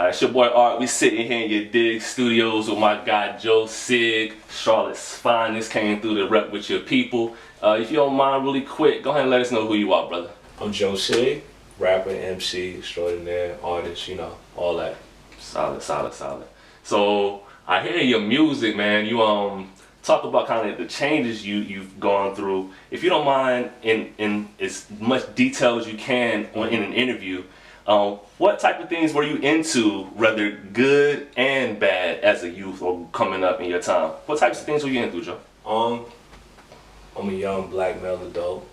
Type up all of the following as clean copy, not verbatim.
It's your boy Art. We sitting here in your Dig Studios with my guy Joe Sig. Charlotte's finest, came through to rep with your people. If you don't mind, really quick, go ahead and let us know who you are, brother. I'm Joe Sig, rapper, MC, extraordinaire, artist, you know, all that. Solid. So I hear your music, man. You talk about kind of the changes you've gone through. If you don't mind, in as much detail as you can in an interview, what type of things were you into, whether good and bad, as a youth or coming up in your time? What types of things were you into, Joe? I'm a young black male adult,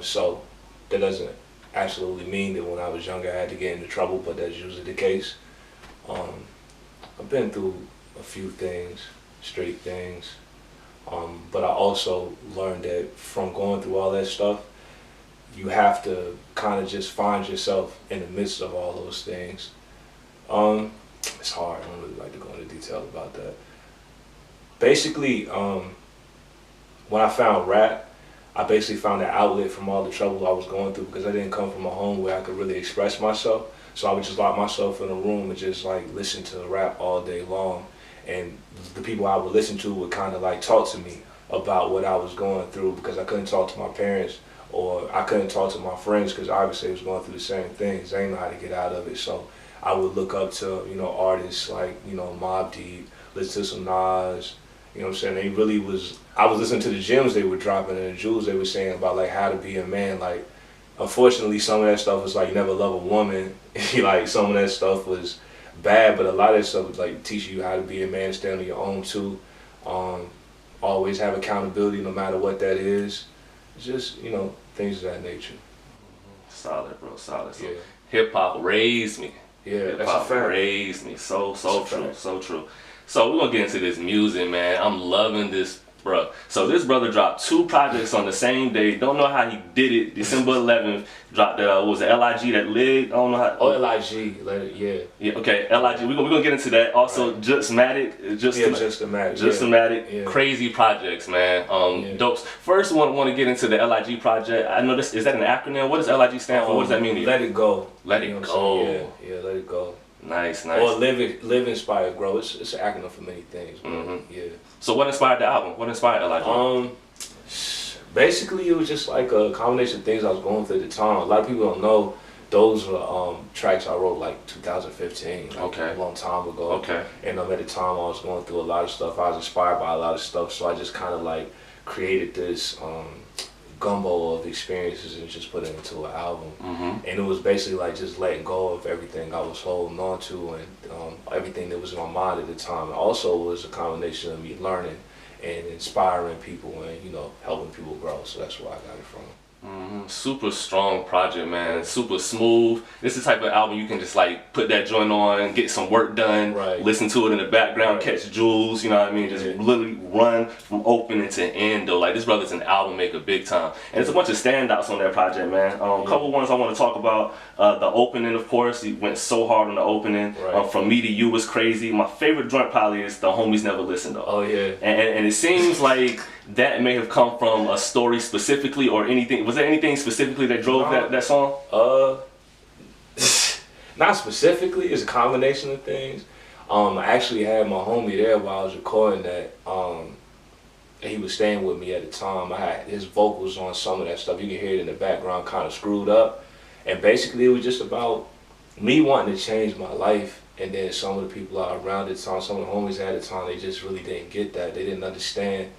so that doesn't absolutely mean that when I was younger I had to get into trouble, but that's usually the case. I've been through a few things, street things, but I also learned that from going through all that stuff, you have to kind of just find yourself in the midst of all those things. It's hard. I don't really like to go into detail about that. Basically, when I found rap, I basically found an outlet from all the trouble I was going through, because I didn't come from a home where I could really express myself. So I would just lock myself in a room and just like listen to rap all day long. And the people I would listen to would kind of like talk to me about what I was going through, because I couldn't talk to my parents or I couldn't talk to my friends, because obviously I was going through the same things. They didn't know how to get out of it. So I would look up to, you know, artists like, you know, Mobb Deep, listen to some Nas, you know what I'm saying? They really was, I was listening to the gems they were dropping and the jewels they were saying about like how to be a man. Like, unfortunately, some of that stuff was like, you never love a woman. Like, some of that stuff was bad, but a lot of that stuff was like teaching you how to be a man, stand on your own too. Always have accountability no matter what that is. Just, you know, things of that nature. Solid, bro, solid. So yeah. Hip-hop raised me. Yeah, that's a fact. Raised me. So true, so true. So we're gonna get into this music, man. I'm loving this, bro. So this brother dropped 2 projects on the same day. Don't know how he did it. December 11th, dropped what was it, LIG, that lig? I don't know how. Oh, LIG, yeah. Yeah, okay, LIG. We're gonna get into that. Also, right. Thematic. Thematic. Yeah. Crazy projects, man. Dopes. First, want to get into the LIG project. I know this, is that an acronym? What does LIG stand for? What does that mean to you? Let it go. Let it go. Yeah, let it go. Nice. Or live, inspire, grow. It's an acronym for many things. Yeah. So what inspired the album? What inspired LIG? Basically, it was just like a combination of things I was going through at the time. A lot of people don't know those were tracks I wrote like 2015, like a long time ago. Okay. And at the time I was going through a lot of stuff. I was inspired by a lot of stuff, so I just kind of like created this gumbo of experiences and just put it into an album. And it was basically like just letting go of everything I was holding on to and everything that was in my mind at the time. It also was a combination of me learning and inspiring people and, you know, helping people grow. So that's where I got it from. Super strong project, man. Super smooth. This is the type of album you can just like put that joint on, get some work done, listen to it in the background, catch jewels, you know what I mean? Just literally run from opening to end though. Like, this brother's an album maker big time. And there's a bunch of standouts on that project, man. A couple ones I want to talk about. The opening, of course, he went so hard on the opening. From Me to You was crazy. My favorite joint probably is The Homies Never Listen though. Oh yeah. And it seems like that may have come from a story specifically or anything. Was there anything specifically that drove that song? Not specifically. It's a combination of things. I actually had my homie there while I was recording that. And he was staying with me at the time. I had his vocals on some of that stuff. You can hear it in the background, kind of screwed up. And basically it was just about me wanting to change my life. And then some of the people around at the time, some of the homies at the time, they just really didn't get that. They didn't understand.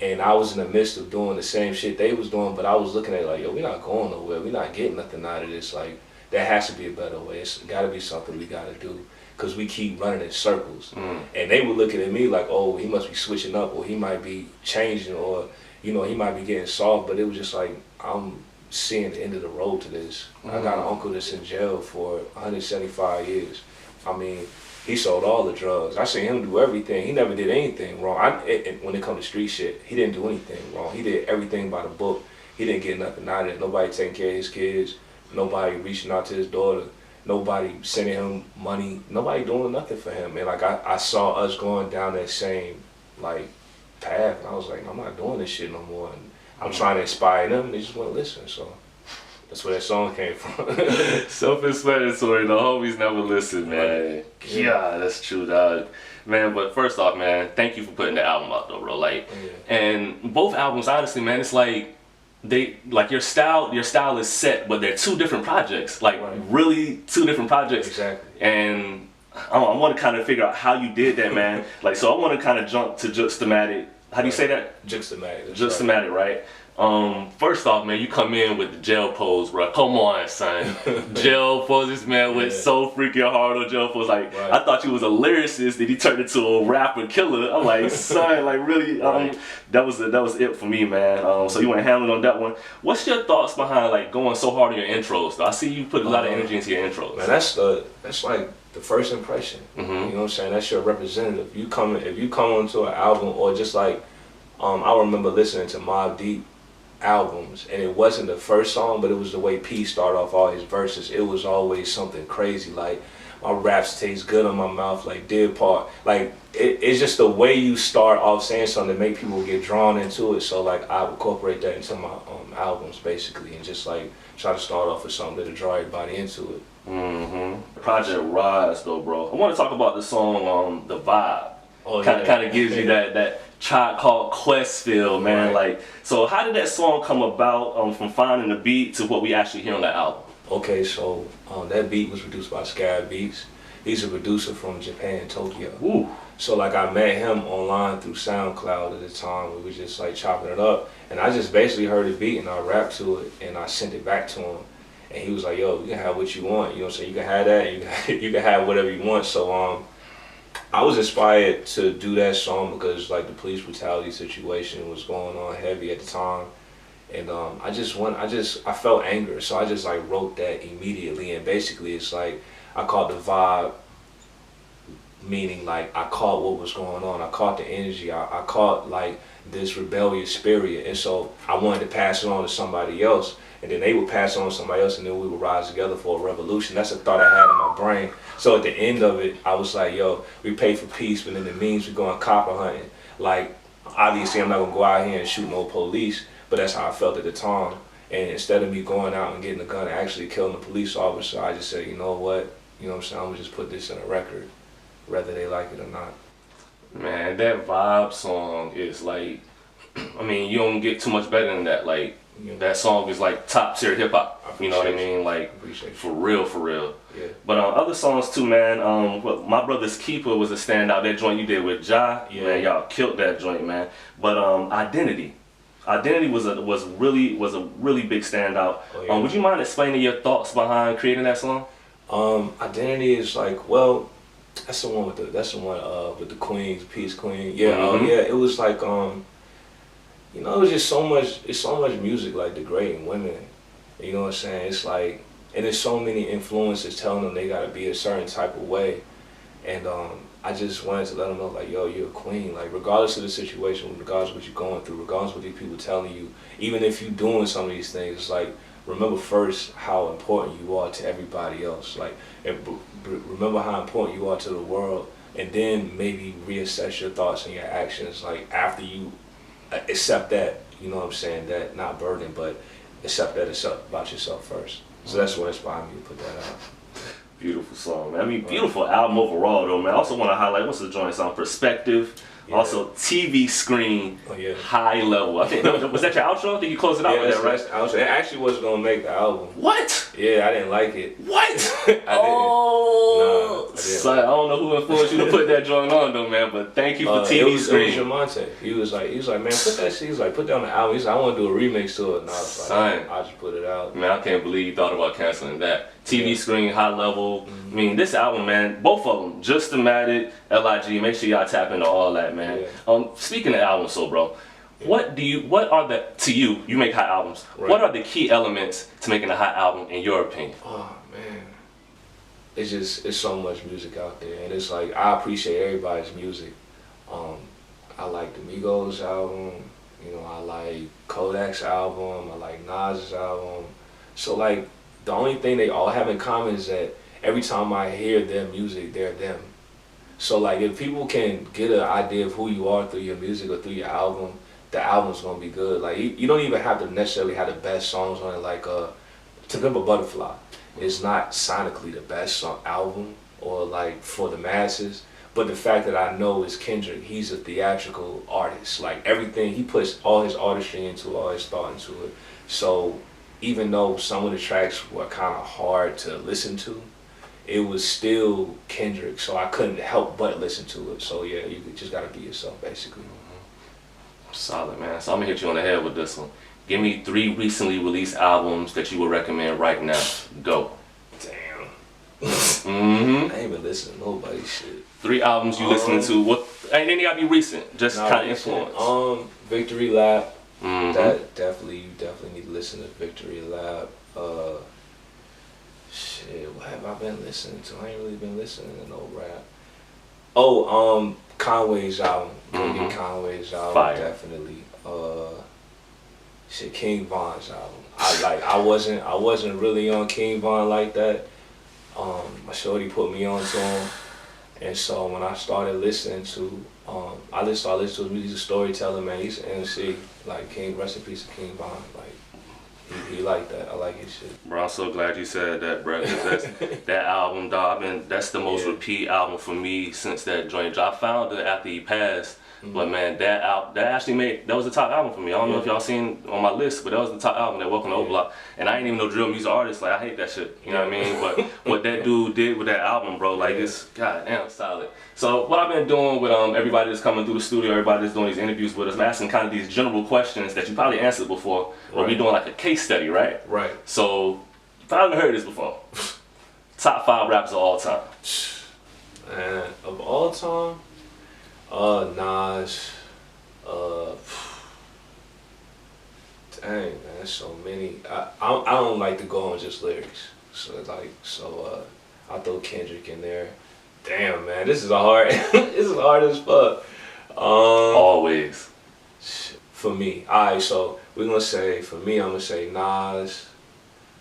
And I was in the midst of doing the same shit they was doing, but I was looking at it like, yo, we're not going nowhere. We're not getting nothing out of this. Like, there has to be a better way. It's got to be something we got to do, because we keep running in circles. And they were looking at me like, oh, he must be switching up, or he might be changing, or, you know, he might be getting soft. But it was just like, I'm seeing the end of the road to this. I got an uncle that's in jail for 175 years. I mean, he sold all the drugs. I seen him do everything. He never did anything wrong. When it comes to street shit, he didn't do anything wrong. He did everything by the book. He didn't get nothing out of it. Nobody taking care of his kids. Nobody reaching out to his daughter. Nobody sending him money. Nobody doing nothing for him. And like I saw us going down that same like path. And I was like, I'm not doing this shit no more. And I'm trying to inspire them. And they just wouldn't listen. So That's where that song came from. Self-explanatory. The homies never listen, man. Yeah, that's true, dog. Man, but first off, man, thank you for putting the album out, though, bro. Like, and both albums, honestly, man, it's like your style is set, but they're two different projects. Like, really, two different projects. Exactly. And I want to kind of figure out how you did that, man. Like, so I want to kind of jump to Thematic. How do you say that? Thematic, right? First off, man, you come in with the jail pose, bro. Come on, son. Jail poses, man, went so freaking hard on jail pose. Like, I thought you was a lyricist, then he turned into a rapper killer. I'm like, son, like really, that was it for me, man. So you went hammered on that one. What's your thoughts behind like going so hard on your intros, though? I see you put a lot of energy into your intros. Man, that's like the first impression. You know what I'm saying? That's your representative. If you come onto an album, or just like, I remember listening to Mobb Deep albums, and it wasn't the first song, but it was the way P started off all his verses. It was always something crazy, like my raps taste good on my mouth, like Dead Part. Like it's just the way you start off saying something to make people get drawn into it. So like I incorporate that into my albums basically, and just like try to start off with something to draw everybody into it. Project Rise, though, bro. I want to talk about the song The Vibe. Kind of gives you that Tribe Called Quest feel, man. Like, so how did that song come about, from finding the beat to what we actually hear on that album? Okay, so that beat was produced by Scab Beats. He's a producer from Japan, Tokyo. Ooh. So like I met him online through SoundCloud at the time. We were just like chopping it up, and I just basically heard the beat and I rapped to it and I sent it back to him. And he was like, yo, you can have what you want. You know what I'm saying? You can have that, and you can have whatever you want. So I was inspired to do that song because like the police brutality situation was going on heavy at the time, and I felt anger, so I just like wrote that immediately. And basically it's like I caught the vibe, meaning like I caught what was going on, I caught the energy, I caught like this rebellious spirit, and so I wanted to pass it on to somebody else, and then they would pass it on to somebody else, and then we would rise together for a revolution. That's a thought I had in my brain. So at the end of it, I was like, yo, we pay for peace, but in the means we're going copper hunting. Like, obviously I'm not gonna go out here and shoot no police, but that's how I felt at the time. And instead of me going out and getting a gun and actually killing a police officer, I just said, you know what, you know what I'm saying, I'm gonna just put this in a record, whether they like it or not. Man, that Vibe song is like, I mean, you don't get too much better than that. Like, that song is like top tier hip hop. You know what I mean? Like, for real. Yeah. But other songs too, man. My Brother's Keeper was a standout. That joint you did with Ja, man, y'all killed that joint, man. But Identity was a really big standout. Would you mind explaining your thoughts behind creating that song? Identity is like, well, that's the one with the Queens, Peace Queen. Yeah, it was like you know, it was just so much music like degrading women. You know what I'm saying? It's like, and there's so many influences telling them they gotta be a certain type of way. And I just wanted to let them know, like, yo, you're a queen. Like, regardless of the situation, regardless of what you're going through, regardless of what these people telling you, even if you're doing some of these things, it's like, remember first how important you are to everybody else. Like, and remember how important you are to the world, and then maybe reassess your thoughts and your actions, like, after you accept that, you know what I'm saying, that not burden, but accept that it's about yourself first. So that's what inspired me to put that out. Beautiful song, man. I mean, beautiful album overall, though, man. I also want to highlight, what's the joint song? Perspective. Yeah. Also, TV Screen, High Level. I think, was that your outro? I think you closed it out with that, right? Outro. It actually wasn't going to make the album. What? Yeah, I didn't like it. What? I didn't. Oh. Son, I don't know who influenced you to put that joint on, though, man, but thank you for TV Screen. It was Jamonte. He was like, man, put that shit. He was like, put that on the album. He said, I want to do a remix to it. And I was like, I just put it out. Man, I can't believe you thought about canceling that. TV Screen, High Level. I mean, this album, man, both of them, just Thematic, LIG, make sure y'all tap into all that, man. Yeah. Speaking of albums, so bro, what are the, to you make hot albums, what are the key elements to making a hot album in your opinion? Oh man, it's so much music out there, and it's like, I appreciate everybody's music. I like the Migos album, you know, I like Kodak's album, I like Nas's album. So like, the only thing they all have in common is that every time I hear their music, they're them. So like, if people can get an idea of who you are through your music or through your album, the album's gonna be good. Like, you don't even have to necessarily have the best songs on it. Like To Pimp a Butterfly is not sonically the best album or like for the masses, but the fact that I know is Kendrick, he's a theatrical artist. Like everything, he puts all his artistry into it, all his thought into it. So even though some of the tracks were kind of hard to listen to, it was still Kendrick, so I couldn't help but listen to it. So yeah, you just gotta be yourself, basically. Solid, man. So I'm gonna hit you on the head with this one. Give me 3 recently released albums that you would recommend right now. Go. Damn. I ain't been listening to nobody's shit. 3 albums you listening to. What? Ain't any gotta be recent. Just kind of influence. Victory Lap. That definitely need to listen to Victory Lap. Shit, what have I been listening to? I ain't really been listening to no rap. Oh, Conway's album. Get Conway's album. Fire. Definitely. Shit, King Von's album. I wasn't really on King Von like that. My shorty put me on to him, and so when I started listening to, I just started listening to him. He's a storyteller, man. He's an MC. Like King, rest in peace to King Von. Like he like that. I like his shit. Bro, I'm so glad you said that, bro. That album, dog. That's the most repeat album for me since that joint drop. I found it after he passed. But man, that was the top album for me. I don't know if y'all seen on my list, but that was the top album, that Welcome to O-Block. And I ain't even no drill music artist, like I hate that shit, you know what I mean? But what that dude did with that album, bro, like it's goddamn solid. So what I've been doing with everybody that's coming through the studio, everybody that's doing these interviews with us, I'm asking kind of these general questions that you probably answered before, but we doing like a case study, right? Right. So you probably heard this before. Top 5 rappers of all time. Man, of all time? Nas, dang man, so many. I don't like to go on just lyrics, so I'll throw Kendrick in there. Damn man, this is hard as fuck. Always. For me, alright. So we're gonna say for me, I'm gonna say Nas.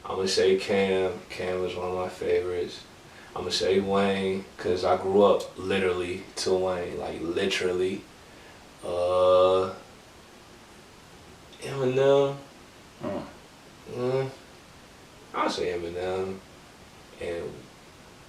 I'm gonna say Cam. Cam is one of my favorites. I'm gonna say Wayne, cause I grew up literally to Wayne, like literally. Eminem. I'll say Eminem, and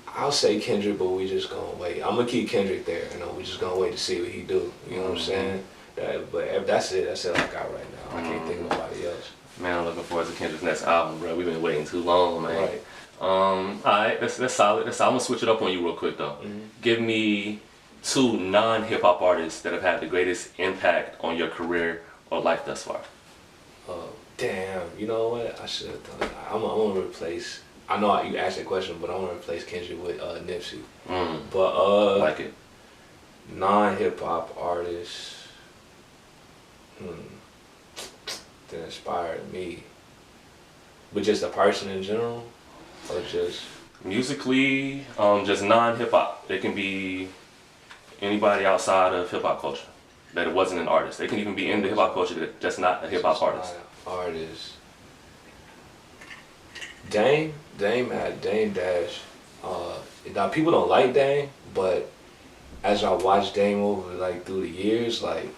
I'll say Kendrick, but we just gonna wait. I'm gonna keep Kendrick there, we just gonna wait to see what he do. You know what I'm saying? But if that's it I got right now. I can't think of nobody else. Man, I'm looking forward to Kendrick's next album, bro. We've been waiting too long, man. Right. Alright, that's solid. I'm gonna switch it up on you real quick though. Give me 2 non-hip-hop artists that have had the greatest impact on your career or life thus far. Damn, you know what? I should have done that. I'm gonna replace, I know you asked that question, but I'm gonna replace Kendrick with Nipsey. But like it. Non-hip-hop artists that inspired me. But just a person in general? Or just musically, just non-hip-hop. They can be anybody outside of hip-hop culture that it wasn't an artist. They can even be in the hip-hop culture that just not a hip-hop artist. Dame Dash. Now people don't like Dame, but as I watched Dame over like through the years, like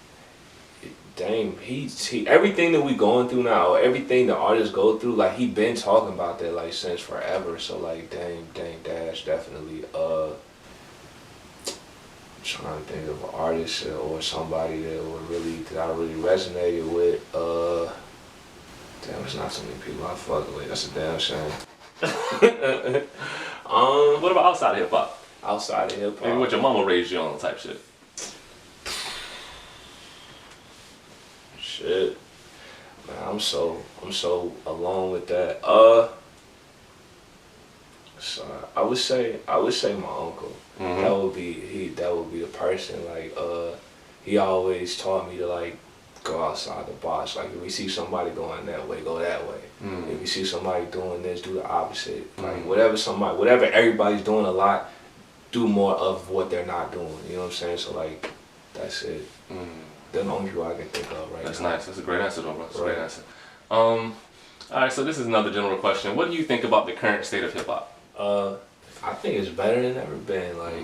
Dame, he everything that we going through now, or everything the artists go through, like he been talking about that like since forever. So like Dame Dash definitely. I'm trying to think of an artist or somebody that I really resonated with. Damn, there's not so many people I fuck with. That's a damn shame. What about outside of hip hop? Outside of hip hop, maybe what your mama raised you on type shit. Shit, man, I'm so alone with that. So I would say my uncle. That would be the person. Like he always taught me to like go outside the box. Like if we see somebody going that way, go that way. If we see somebody doing this, do the opposite. Like whatever everybody's doing a lot, do more of what they're not doing. You know what I'm saying? So like that's it. The only people I can think of right now. That's nice. That's a great answer though, bro. That's a great answer. Alright, so this is another general question. What do you think about the current state of hip hop? I think it's better than ever been. Like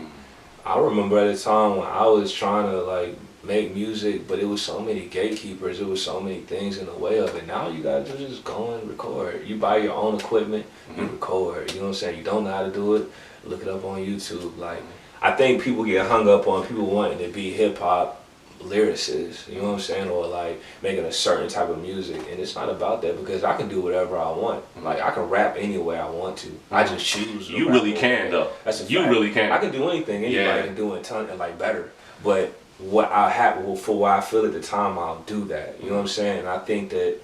I remember at a time when I was trying to like make music, but it was so many gatekeepers, it was so many things in the way of it. Now you gotta just go and record. You buy your own equipment, you record. You know what I'm saying? You don't know how to do it, look it up on YouTube. Like, I think people get hung up on people wanting to be hip hop lyricists, you know what I'm saying, or like making a certain type of music, and it's not about that, because I can do whatever I want. Like, I can rap any way I want to. I just choose. You really can though. That's a fact. You really can. I can do anything. Anybody can do it, and like better. But what I have, for what I feel at the time, I'll do that. You know what I'm saying? And I think that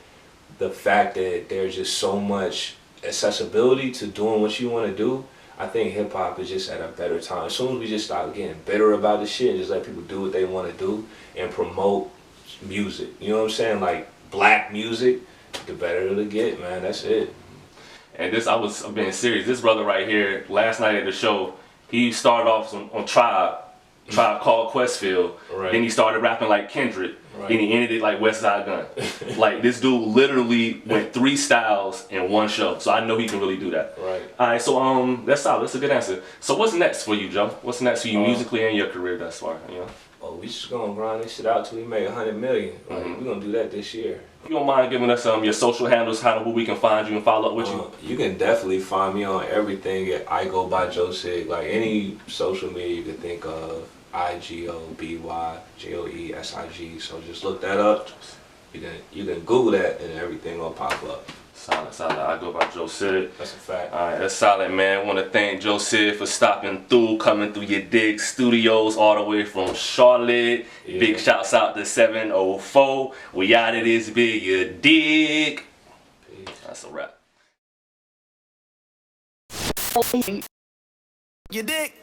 the fact that there's just so much accessibility to doing what you want to do, I think hip hop is just at a better time. As soon as we just stop getting bitter about this shit and just let people do what they want to do and promote music, you know what I'm saying? Like black music, the better it'll get, man. That's it. And this, I'm being serious. This brother right here, last night at the show, he started off on Tribe called Questfield. Right. Then he started rapping like Kendrick. Right. Then he ended it like West Side Gun. Like, this dude literally went 3 styles in one show. So I know he can really do that. Right. Alright, so that's solid. That's a good answer. So what's next for you, Joe? What's next for you musically and your career thus far? You know? Oh, we just gonna grind this shit out till we make 100 million. Like, we gonna do that this year. If you don't mind giving us your social handles, how we can find you and follow up with you? You can definitely find me on everything I go by Joe Sig. Like, any social media you can think of, IGOBYJOESIG. So just look that up. You can Google that and everything will pop up. Solid. I go by Joe Sig. That's a fact. Alright, that's solid, man. I want to thank Joe Sig for stopping through, coming through your Dig Studios all the way from Charlotte. Yeah. Big shouts out to 704. We out of this big, you dig? Peace. That's a wrap. You dig?